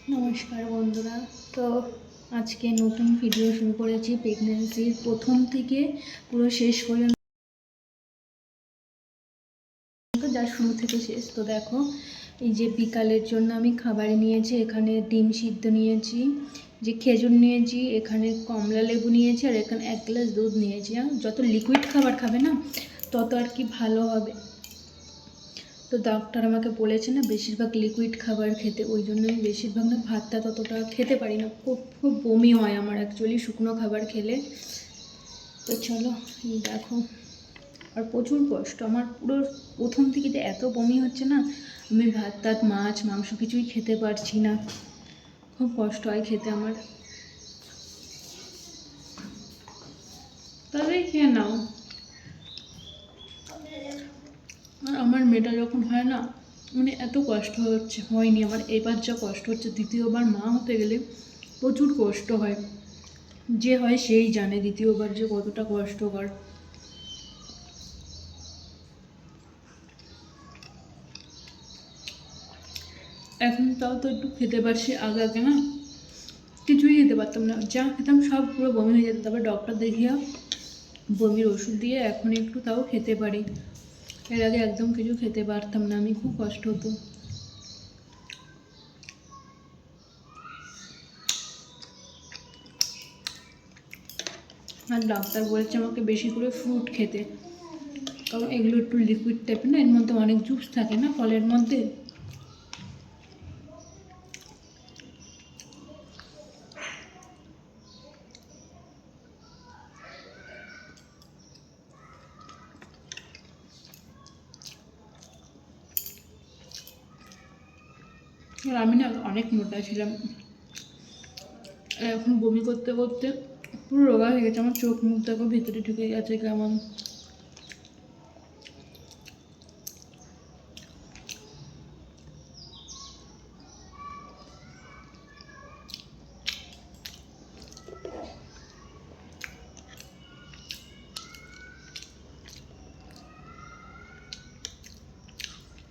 নমস্কার বন্ধুরা। তো আজকে নতুন ভিডিও শুরু করেছি প্রেগন্যান্সির প্রথম থেকে পুরো শেষ পর্যন্ত, যা শুরু থেকে শেষ। তো দেখো, এই যে বিকালের জন্য আমি খাবার নিয়েছি, এখানে ডিম সিদ্ধ নিয়েছি, যে খেজুর নিয়েছি, এখানে কমলা লেবু নিয়েছি, আর এখানে 1 গ্লাস দুধ নিয়েছি। যত লিকুইড খাবার খাবে না তত আর কি ভালো হবে। তো ডাক্তার আমাকে বলেছে না বেশিরভাগ লিকুইড খাবার খেতে, ওই জন্য আমি বেশিরভাগ না ভাতটা ততটা খেতে পারি না, খুব খুব বমি হয় আমার অ্যাকচুয়ালি শুকনো খাবার খেলে। তো চলো, এই দেখো, আর প্রচুর কষ্ট আমার, পুরো প্রথম থেকে যে এত বমি হচ্ছে না, আমি ভাত টাত মাছ মাংস কিছুই খেতে পারছি না, খুব কষ্ট হয় খেতে আমার। তবে খেয়ে নাও। আর আমার মেয়েটা যখন হয় না, মানে এত কষ্ট হয়নি আমার, এবার যা কষ্ট হচ্ছে, দ্বিতীয়বার মা হতে গেলে প্রচুর কষ্ট হয়। যে হয় সেই জানে দ্বিতীয়বার যে কতটা কষ্টকর। এখন তাও তো একটু খেতে পারছি, আগে আগে না কিছুই খেতে পারতাম না, যা খেতাম সব পুরো বমি হয়ে যেত। তারপর ডক্টর দেখিয়ে বমির ওষুধ দিয়ে এখন একটু তাও খেতে পারি, এর আগে একদম কিছু খেতে পারতাম না আমি, খুব কষ্ট হতো। আর ডাক্তার বলেছে আমাকে বেশি করে ফ্রুট খেতে, কারণ এগুলো একটু লিকুইড টাইপের না, এর মধ্যে অনেক জুস থাকে না ফলের মধ্যে। আর আমি না অনেক মোটা ছিলাম, এখন বমি করতে করতে পুরো রোগা হয়ে গেছে, আমার চোখ মুখ দেখো ভিতরে ঢুকে গেছে কেমন।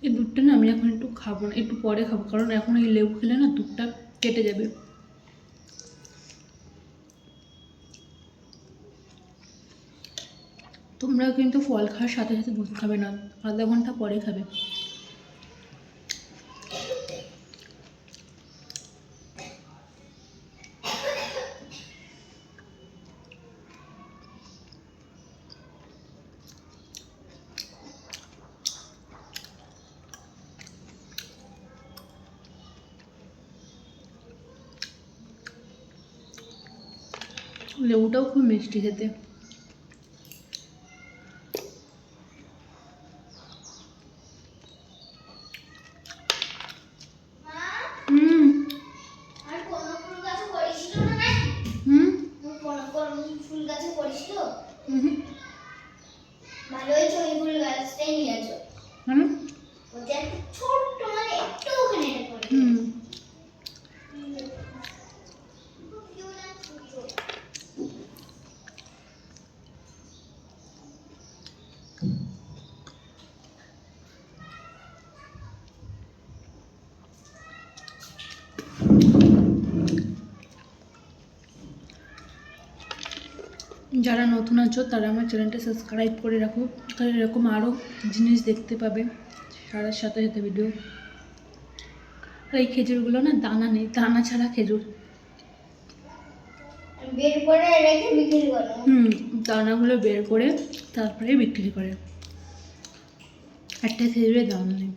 এই দুধটা না আমি এখন একটু খাবো না, একটু পরে খাবো, কারণ এখন এই লেবু খেলে না দুধটা কেটে যাবে। তোমরা কিন্তু ফল খাওয়ার সাথে সাথে দুধ খাবে না, আধা ঘন্টা পরে খাবে। লেবুটাও খুব মিষ্টি খেতে। হুম হুম হুম ভালো হয়েছে, ওই ফুল গাছটাই নিয়ে আছো। হুম ওটা একটু ছোট্ট, মানে একটু ওখানে এটা করে। হুম। যারা নতুন আছো তারা আমার চ্যানেলটা সাবস্ক্রাইব করে রাখো, তাহলে এরকম আরও জিনিস দেখতে পাবে সারার সাথে সাথে ভিডিও। আর এই খেজুরগুলো না দানা নেই, দানা ছাড়া খেজুর। বের করে রেখে বিক্রি করো। দানাগুলো বের করে তারপরে বিক্রি করে, একটা খেজুরের দাম নেই।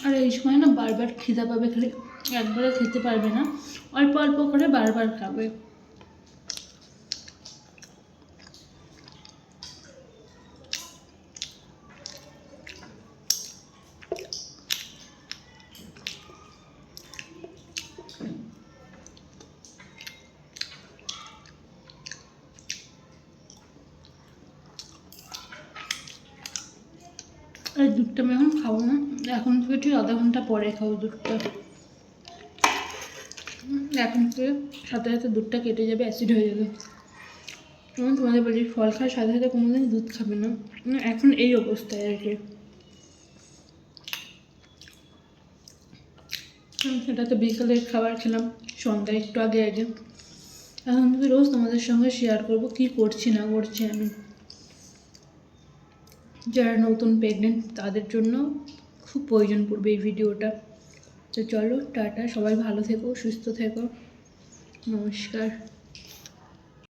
আর এই সময় না বারবার খিদা পাবে, খালি একবারে খেতে পারবে না, অল্প অল্প করে বারবার খাবে। আর দুধটা আমি এখন খাবো না, এখন থেকে ঠিক আধা ঘন্টা পরে খাবো দুধটা। এখন থেকে সাথে সাথে দুধটা কেটে যাবে, অ্যাসিড হয়ে যাবে। আমি তোমাদের বলি, ফল খাওয়ার সাথে সাথে কোনোদিন দুধ খাবে না, এখন এই অবস্থায় আর কি। সেটা তো বিকালের খাবার খেলাম, সন্ধ্যা একটু আগে আগে। এখন থেকে রোজ তোমাদের সঙ্গে শেয়ার করবো কী করছি না করছি আমি। যারা নতুন প্রেগনেন্ট তাদের জন্য খুব প্রয়োজন পড়বে এই ভিডিওটা। তো চলো টাটা, সবাই ভালো থেকো, সুস্থ থেকো, নমস্কার।